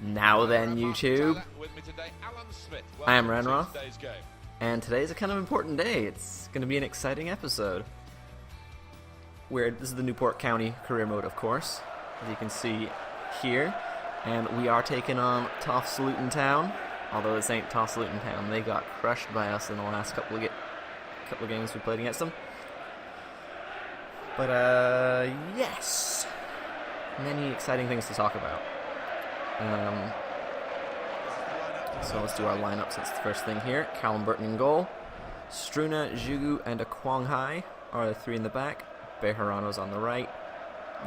Now then, YouTube, I am Renroth, and today's a kind of important day. It's going to be an exciting episode. This is the Newport County career mode, of course, as you can see here, and we are taking on Toff's Luton Town, although this ain't Toff's Luton Town. They got crushed by us in the last couple of games we played against them. But, yes, many exciting things to talk about. So let's do our lineups. That's the first thing here. Callum Burton in goal. Struna, Jugu, and Kwang Hai are the three in the back. Bejarano's on the right.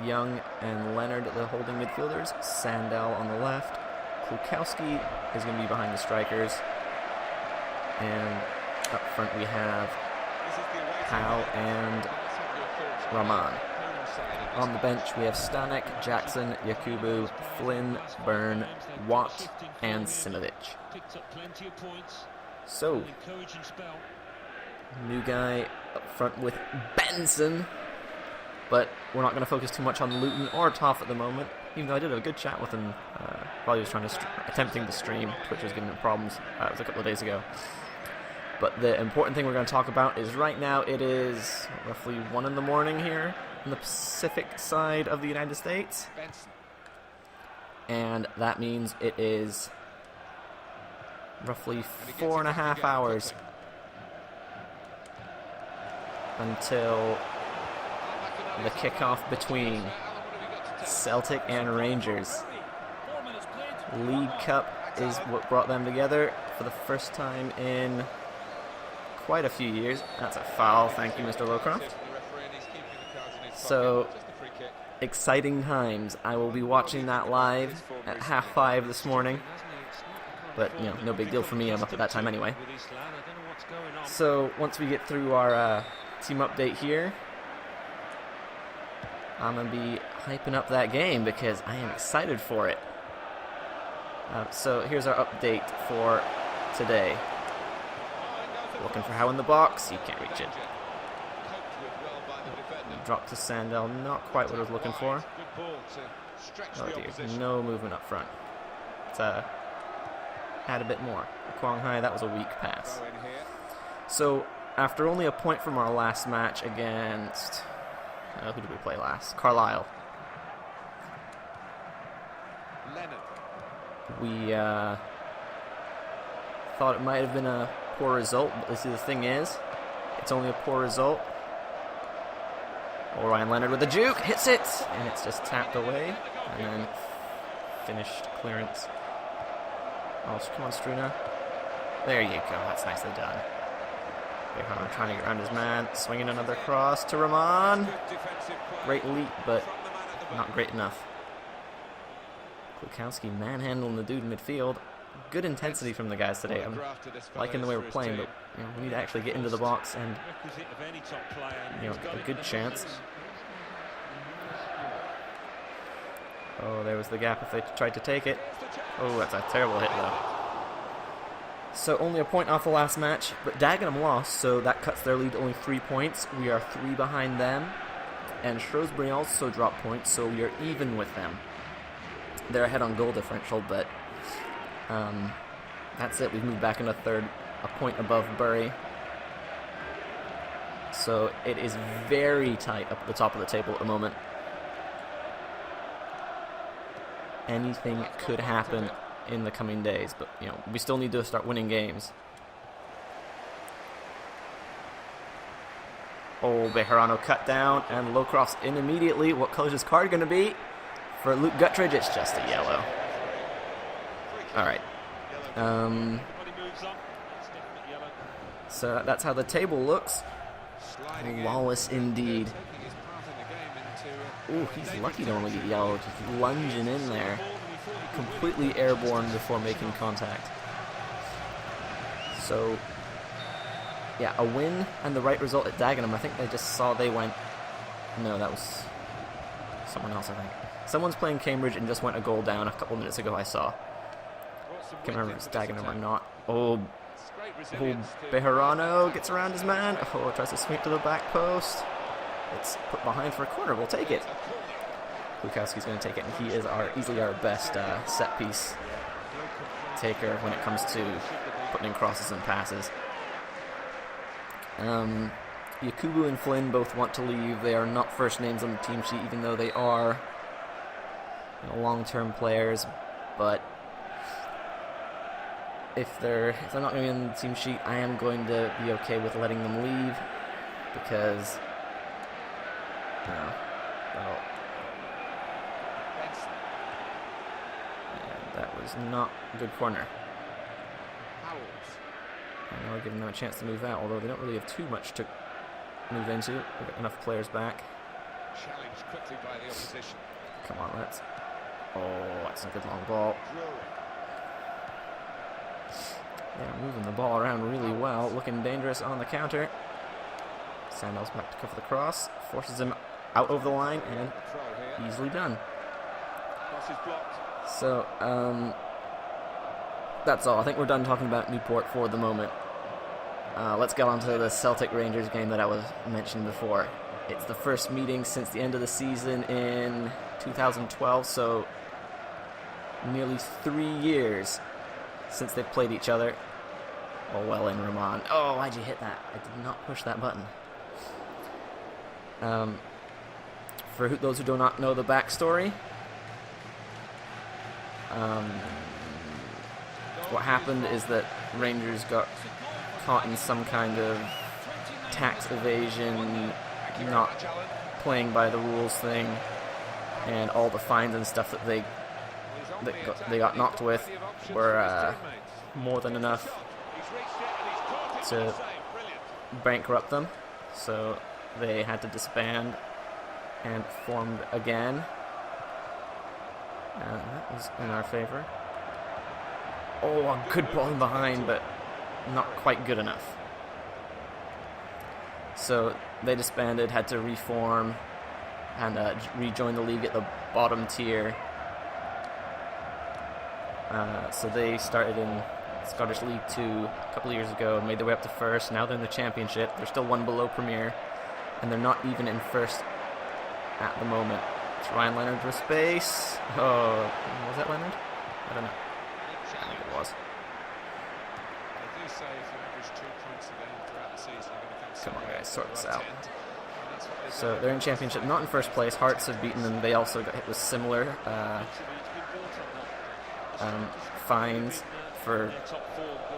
Young and Leonard, the holding midfielders. Sandell on the left. Klukowski is going to be behind the strikers. And up front we have Howe and Rahman. On the bench, we have Stanek, Jackson, Yakubu, Flynn, Byrne, Watt, and Simovic. So, new guy up front with Benson, but we're not going to focus too much on Luton or Toff at the moment, even though I did have a good chat with him while he was attempting to stream. Twitch was giving him problems. It was a couple of days ago. But the important thing we're going to talk about is right now it is roughly 1 in the morning here on the Pacific side of the United States. And that means it is roughly 4.5 hours until the kickoff between Celtic and Rangers. League Cup is what brought them together for the first time in quite a few years. That's a foul. Thank you, Mr. Lowcroft. So, exciting times. I will be watching that live at 5:30 this morning. But, no big deal for me. I'm up at that time anyway. So, once we get through our team update here, I'm going to be hyping up that game because I am excited for it. So, here's our update for today. Looking for Howe in the box. You can't reach it. Drop to Sandell. Not quite what I was looking for. Oh dear. No movement up front. Let's add a bit more. Kwang Hai, that was a weak pass. So, after only a point from our last match against... who did we play last? Carlisle. We thought it might have been a poor result, but the thing is, it's only a poor result. Ryan Leonard with a juke, hits it, and it's just tapped away, and then finished clearance. Oh, come on, Struna. There you go, that's nicely done. Bejarano trying to get around his man, swinging another cross to Rahman. Great leap, but not great enough. Klukowski manhandling the dude in midfield. Good intensity from the guys today. I'm liking the way we're playing, but we need to actually get into the box and a good chance. Oh, there was the gap if they tried to take it. Oh, that's a terrible hit though. So only a point off the last match, but Dagenham lost, so that cuts their lead to only 3 points. We are 3 behind them, and Shrewsbury also dropped points, so we are even with them. They're ahead on goal differential, but that's it. We've moved back into third, a point above Bury. So it is very tight up at the top of the table at the moment. Anything could happen in the coming days, but we still need to start winning games. Oh, Bejarano cut down, and Lowcroft's in immediately. What color is his card going to be? For Luke Guttridge, it's just a yellow. Alright. So that's how the table looks. Lawless indeed. Ooh, he's lucky to only get yellow. Just lunging in there. Completely airborne before making contact. So, yeah, a win and the right result at Dagenham. I think they just saw they went... No, that was someone else, I think. Someone's playing Cambridge and just went a goal down a couple minutes ago, I saw. Can't remember if it's Dagenham or not. Oh, Bejarano gets around his man. Oh, tries to swing it to the back post. It's put behind for a corner. We'll take it. Klukowski's going to take it, and he is easily our best set piece taker when it comes to putting in crosses and passes. Yakubu and Flynn both want to leave. They are not first names on the team sheet, even though they are long-term players. But if they're not going to be on the team sheet, I am going to be okay with letting them leave, because that was not a good corner. And now we're giving them a chance to move out, although they don't really have too much to move into. We've got enough players back. Challenged quickly by the opposition. Come on, let's. Oh, that's a good long ball. They're moving the ball around really well, looking dangerous on the counter. Sandals back to cover the cross, forces him out over the line, and easily done. So, that's all. I think we're done talking about Newport for the moment. Let's get on to the Celtic Rangers game that I was mentioning before. It's the first meeting since the end of the season in 2012, so nearly 3 years since they've played each other. Oh, well in, Rahman. Oh, why'd you hit that? I did not push that button. For those who do not know the backstory, what happened is that Rangers got caught in some kind of tax evasion, not playing by the rules thing, and all the fines and stuff that they got knocked with were more than enough to bankrupt them. So they had to disband and formed again. That was in our favor. Oh, a good ball behind, but not quite good enough. So they disbanded, had to reform, and rejoin the league at the bottom tier. So they started in Scottish League 2 a couple of years ago and made their way up to first. Now they're in the Championship. They're still one below Premier, and they're not even in first at the moment. It's Ryan Leonard with space. Oh, was that Leonard? I don't know. I think it was. Come on, guys, sort this out. So they're in Championship, not in first place. Hearts have beaten them. They also got hit with similar fines for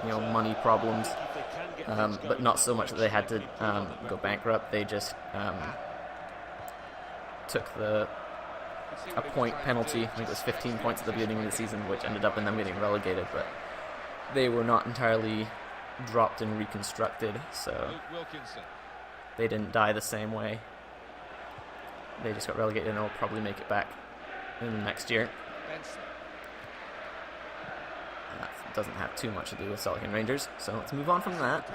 money problems, but not so much that they had to go bankrupt. They just took a point penalty. I think it was 15 points at the beginning of the season, which ended up in them getting relegated, but they were not entirely dropped and reconstructed, so they didn't die the same way. They just got relegated, and they'll probably make it back in the next year. And that doesn't have too much to do with Celtic and Rangers, so let's move on from that.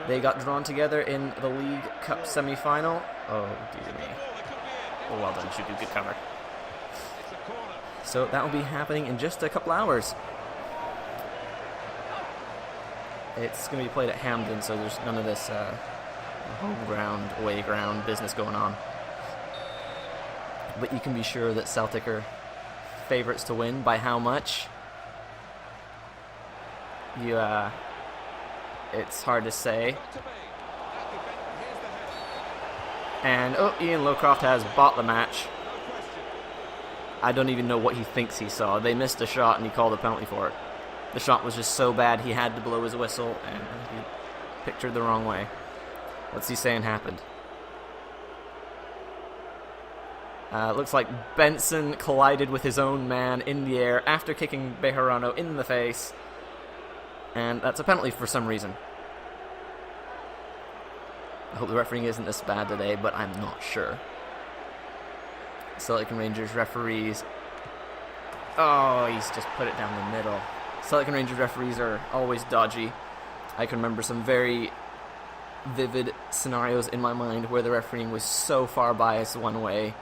They got drawn together in the League Cup semi-final. Oh, dear me. Oh, well done, Shudu. Good cover. So that will be happening in just a couple hours. It's going to be played at Hampden, so there's none of this home ground, away ground business going on. But you can be sure that Celtic are favorites to win. By how much? It's hard to say. And, Ian Lowcroft has bought the match. I don't even know what he thinks he saw. They missed a shot, and he called a penalty for it. The shot was just so bad, he had to blow his whistle, and he pictured the wrong way. What's he saying happened? Looks like Benson collided with his own man in the air after kicking Bejarano in the face. And that's a penalty for some reason. I hope the refereeing isn't this bad today, but I'm not sure. Celtic and Rangers referees. Oh, he's just put it down the middle. Celtic and Rangers referees are always dodgy. I can remember some very vivid scenarios in my mind where the refereeing was so far biased one way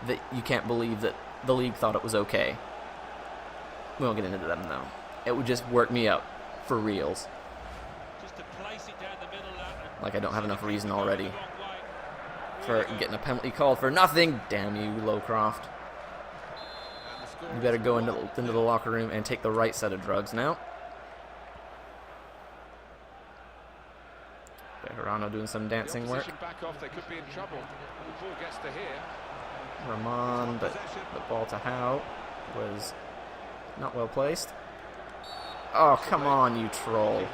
that you can't believe that the league thought it was okay. We won't get into them, though. It would just work me up for reals. Like I don't have enough reason already for getting a penalty called for nothing. Damn you, Lowcroft. You better go into the locker room and take the right set of drugs now. Bejarano doing some dancing work. Back off, they could be in trouble. The ball gets to here. Ramon, but the ball to Howe was not well placed. Oh, come on, you troll.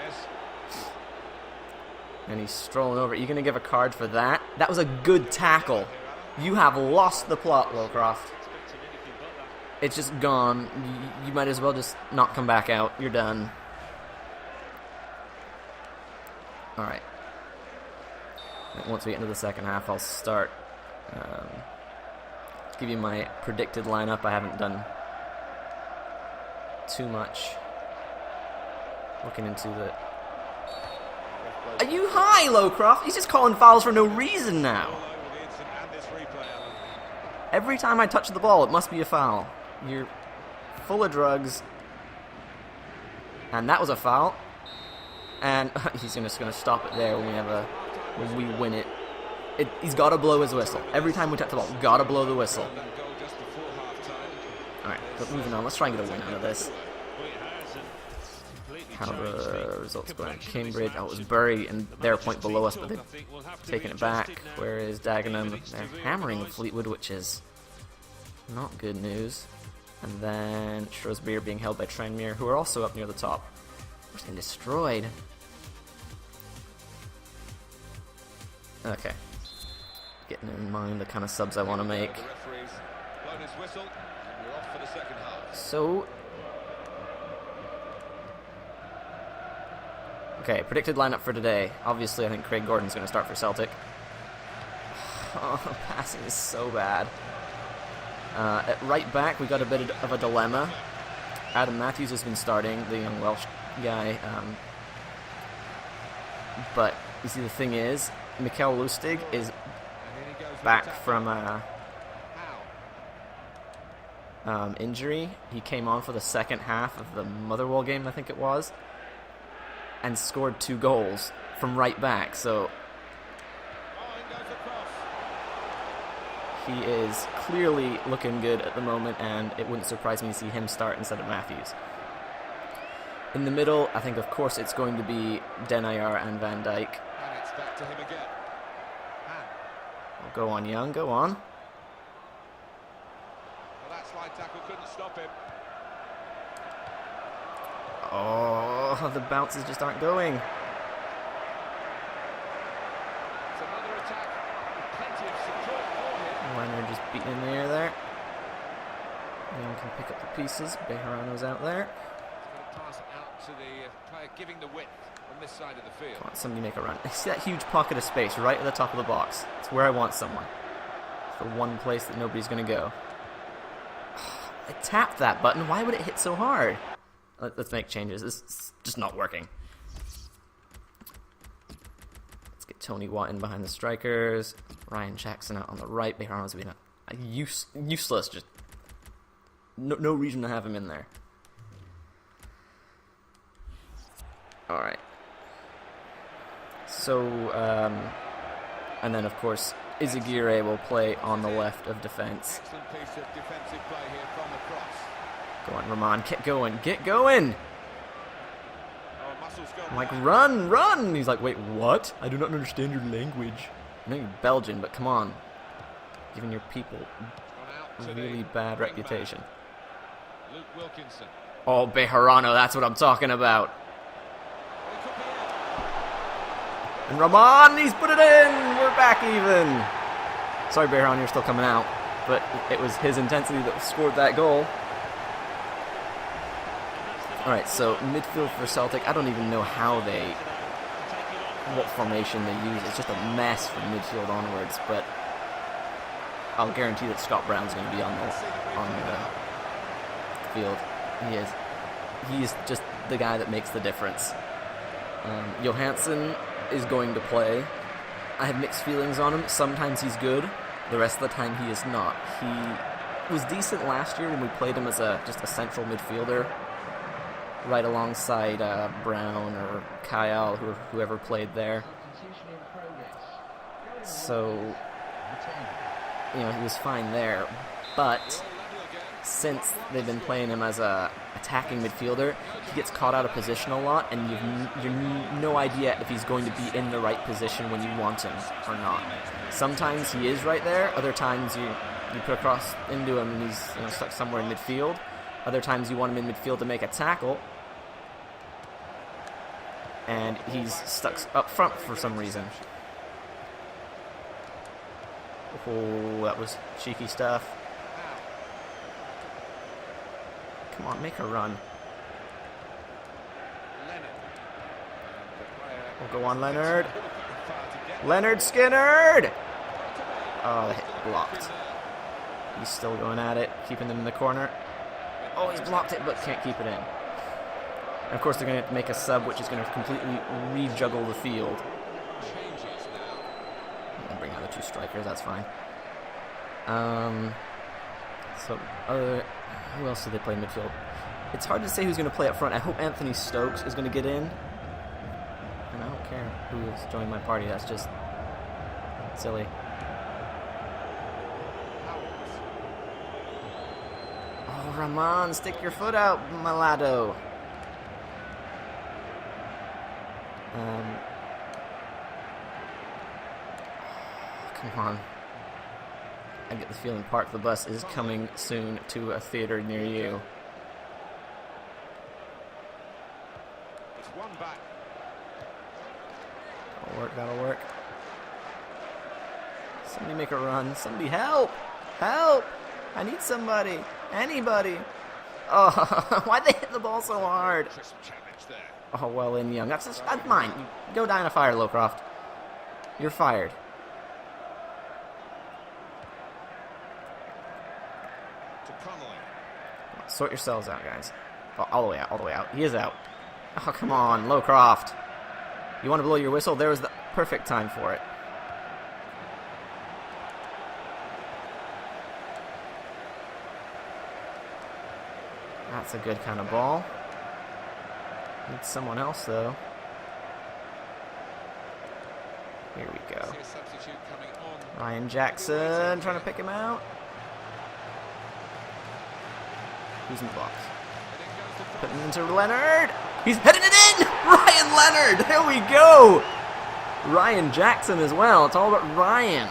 And he's strolling over. Are you going to give a card for that? That was a good tackle. You have lost the plot, Lowcroft. It's just gone. You might as well just not come back out. You're done. Alright. Once we get into the second half, I'll start. Give you my predicted lineup. I haven't done too much looking into the... Are you high, Lowcroft? He's just calling fouls for no reason now. Every time I touch the ball, it must be a foul. You're full of drugs. And that was a foul. And he's just going to stop it there when we win it. He's got to blow his whistle. Every time we touch the ball, got to blow the whistle. Alright, but moving on. Let's try and get a win out of this. How the results going? Cambridge, it was Bury, and they're a point below us, but they've taken it back. Where is Dagenham? They're hammering Fleetwood, which is not good news. And then Shrewsbury are being held by Tranmere, who are also up near the top. We're getting destroyed. Okay. Getting in mind the kind of subs I want to make. So... Okay, predicted lineup for today. Obviously, I think Craig Gordon's going to start for Celtic. Oh, passing is so bad. At right back, we got a bit of a dilemma. Adam Matthews has been starting, the young Welsh guy. But, you see, the thing is, Mikel Lustig is back from injury. He came on for the second half of the Motherwell game, I think it was, and scored 2 goals from right back, so he is clearly looking good at the moment, and it wouldn't surprise me to see him start instead of Matthews. In the middle, I think of course it's going to be Denayer and Van Dijk. And it's back to him again. Well, go on, Young, go on. Well, that slide tackle couldn't stop him. Oh, the bounces just aren't going. It's another attack with plenty of support for him. Leonard just beating in the air there. Young can pick up the pieces. Bejarano's out there. He's going to pass it out to the player giving the width on this side of the field. Come on, somebody make a run. I see that huge pocket of space right at the top of the box. It's where I want someone. It's the one place that nobody's going to go. I tapped that button. Why would it hit so hard? Let's make changes. This is just not working. Let's get Tony Watt in behind the strikers. Ryan Jackson out on the right. Bejarano's been useless. Just no reason to have him in there. All right. So, and then of course Izagirre will play on the left of defense. Excellent piece of defensive play here from the cross. Go on, Ramon, get going, get going! Oh, muscles go I'm like, run! He's like, wait, what? I do not understand your language. I know you're Belgian, but come on. Giving your people a really bad reputation. Luke Wilkinson. Oh, Bejarano, that's what I'm talking about. And Ramon, he's put it in! We're back even! Sorry, Bejarano, you're still coming out. But it was his intensity that scored that goal. Alright, so midfield for Celtic. I don't even know what formation they use. It's just a mess from midfield onwards, but I'll guarantee that Scott Brown's going to be on the field. He is just the guy that makes the difference. Johansson is going to play. I have mixed feelings on him. Sometimes he's good. The rest of the time he is not. He was decent last year when we played him as just a central midfielder, right alongside Brown or Kyle, whoever played there. So, he was fine there. But since they've been playing him as a attacking midfielder, he gets caught out of position a lot, and you've no idea if he's going to be in the right position when you want him or not. Sometimes he is right there. Other times you put a cross into him and he's stuck somewhere in midfield. Other times you want him in midfield to make a tackle, and he's stuck up front for some reason. Oh, that was cheeky stuff. Come on, make a run. We'll go on Leonard. Leonard Skinnerd! Oh, the hit blocked. He's still going at it, keeping them in the corner. Oh, he's blocked it, but can't keep it in. And of course, they're going to have to make a sub, which is going to completely rejuggle the field. I'll bring out the two strikers, that's fine. Who else do they play midfield? It's hard to say who's going to play up front. I hope Anthony Stokes is going to get in. And I don't care who has joined my party. That's just silly. Oh, Rahman, stick your foot out, Malado. Come on. I get the feeling Park the Bus is coming soon to a theater near you. It's one back. That'll work, that'll work. Somebody make a run. Somebody help! Help! I need somebody. Anybody. Oh, why'd they hit the ball so hard? Oh, well in, Young. That's mine. Go die in a fire, Lowcroft. You're fired. Sort yourselves out, guys. Oh, all the way out, all the way out. He is out. Oh, come on, Lowcroft. You want to blow your whistle? There was the perfect time for it. That's a good kind of ball. Need someone else, though. Here we go. Ryan Jackson trying to pick him out. Who's in the box? Putting it into Leonard. He's heading it in! Ryan Leonard! There we go! Ryan Jackson as well. It's all about Ryan.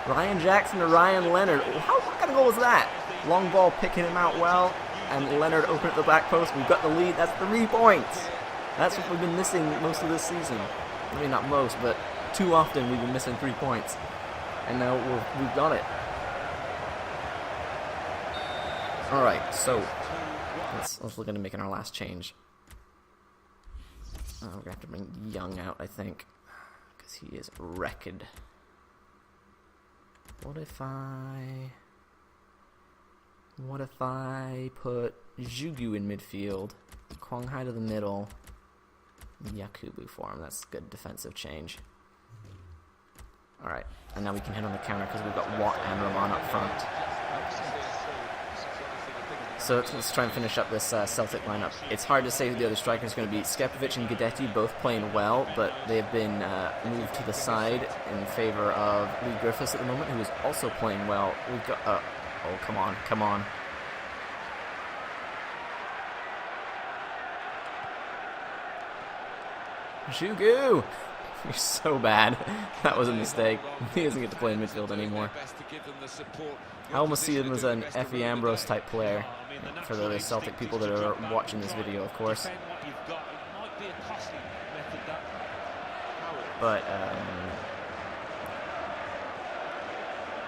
Ryan Jackson to Ryan Leonard. What kind of goal was that? Long ball picking him out well. And Leonard open at the back post. We've got the lead. That's 3 points. That's what we've been missing most of this season. I mean, not most, but too often we've been missing 3 points. And now we've got it. Alright, so let's look into making our last change. We're going to have to bring Young out, I think, because he is wrecked. What if I put Jugu in midfield, Kwang Hai to the middle, Yakubu for him? That's a good defensive change. Alright, and now we can hit on the counter because we've got Watt and Rahman up front. So let's try and finish up this Celtic lineup. It's hard to say who the other striker is going to be. Skepovic and Guidetti both playing well, but they've been moved to the side in favor of Lee Griffiths at the moment, who is also playing well. We've got... oh, come on, come on. Jugu! You're so bad. That was a mistake. He doesn't get to play in midfield anymore. I almost see him as an Effie Ambrose type player. For the Celtic people that are watching this video, of course. But,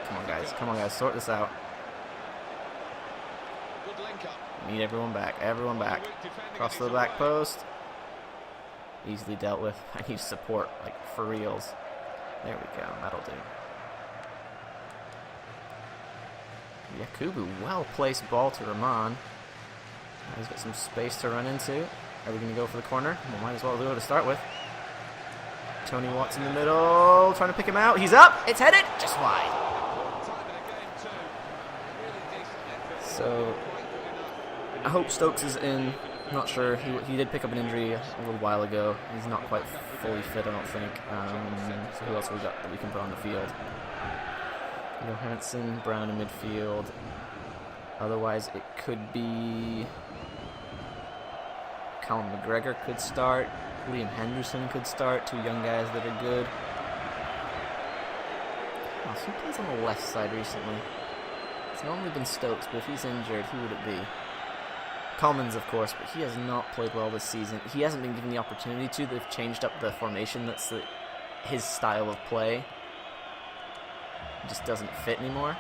come on guys, sort this out. Need everyone back, Cross to the back post. Easily dealt with. I need support, like, for reals. There we go, that'll do. Yakubu, well-placed ball to Rahman. He's got some space to run into. Are we going to go for the corner? Well, might as well do it to start with. Tony Watt's in the middle, trying to pick him out. He's up! It's headed! Just wide. So, I hope Stokes is in. Not sure. He did pick up an injury a little while ago. He's not quite fully fit, I don't think. So who else have we got that we can put on the field? Johansson, Brown in midfield. Otherwise, it could be Callum McGregor could start. Liam Henderson could start. Two young guys that are good. Oh, so who plays on the left side recently? It's normally been Stokes, but if he's injured, who would it be? Commons, of course, but he has not played well this season. He hasn't been given the opportunity to. They've changed up the formation. That's his style of play. It just doesn't fit anymore.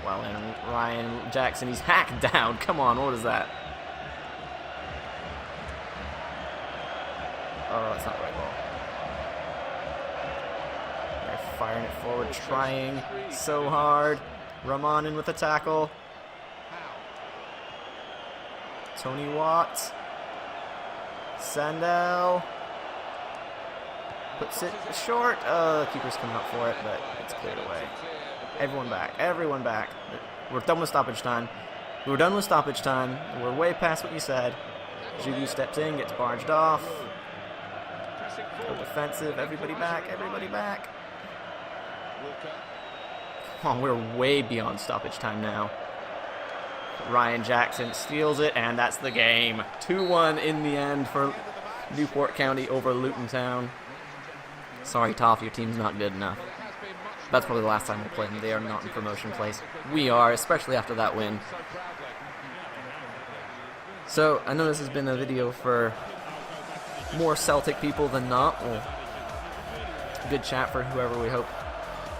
Well, and Ryan Jackson, he's hacked down. Come on, what is that? Oh, that's not the right ball. They're firing it forward, trying so hard. Rahman in with a tackle. Tony Watt. Sandell. Puts it short. The keeper's coming up for it, but it's cleared away. Everyone back. Everyone back. We're done with stoppage time. We're done with stoppage time. We're way past what you said. Jugu steps in, gets barged off. Go defensive. Everybody back. Everybody back. Come on, we're way beyond stoppage time now. Ryan Jackson steals it, and that's the game. 2-1 in the end for Newport County over Luton Town. Sorry, Toff, your team's not good enough. That's probably the last time we'll play them. They are not in promotion place. We are, especially after that win. So, I know this has been a video for more Celtic people than not. Well, good chat for whoever we hope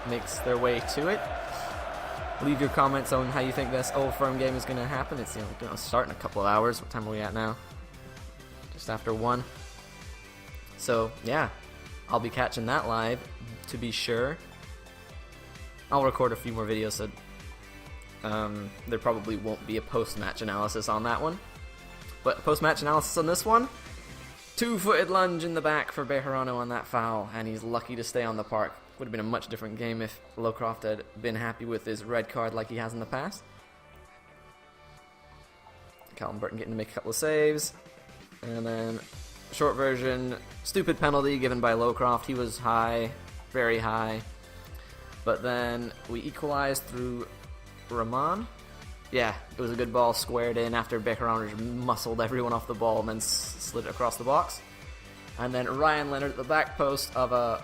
makes their way to it. Leave your comments on how you think this Old Firm game is going to happen. It's going to start in a couple of hours. What time are we at now? Just after 1. So, yeah. I'll be catching that live, to be sure. I'll record a few more videos, so there probably won't be a post-match analysis on that one. But post-match analysis on this one. 2-footed lunge in the back for Bejarano on that foul, and he's lucky to stay on the park. Would have been a much different game if Lowcroft had been happy with his red card like he has in the past. Callum Burton getting to make a couple of saves. And then, short version, stupid penalty given by Lowcroft. He was high, very high. But then we equalized through Rahman. Yeah, it was a good ball squared in after Bejarano muscled everyone off the ball and then slid it across the box. And then Ryan Leonard at the back post of a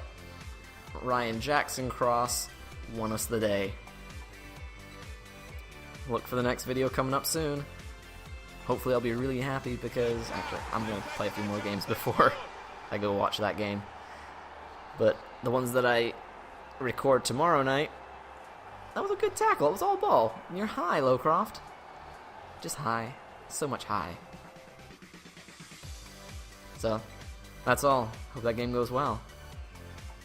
Ryan Jackson cross won us the day. Look for the next video coming up soon. Hopefully I'll be really happy because actually I'm going to play a few more games before I go watch that game. But the ones that I record tomorrow night, that was a good tackle. It was all ball. And you're high, Lowcroft. Just high. So much high. So, that's all. Hope that game goes well.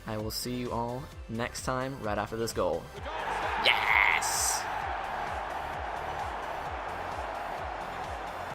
I will see you all next time right after this goal. Yeah!